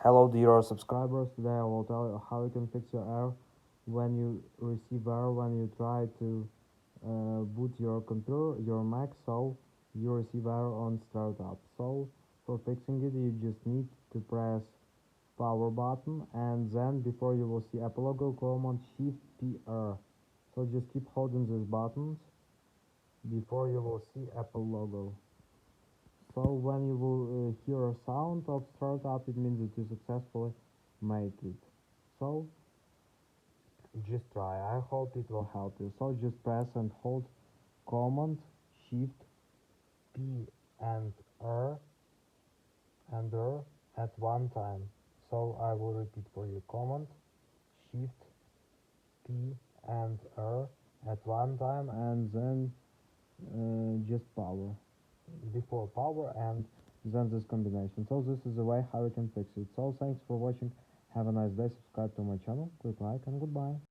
Hello dear subscribers, today I will tell you how you can fix your error when you receive error when you try to boot your computer, your Mac, so you receive error on startup. So for fixing it you just need to press power button, and then before you will see Apple logo, command shift PR. So just keep holding these buttons before you will see Apple logo. So when you will hear a sound of startup, it means that you successfully make it. So just try. I hope it will help you. So just press and hold Command Shift P and R at one time. So I will repeat for you. Command Shift P and R at one time, and then just power. Before power and then this combination. So this is the way how you can fix it. So thanks for watching. Have a nice day. Subscribe to my channel, click like, and goodbye.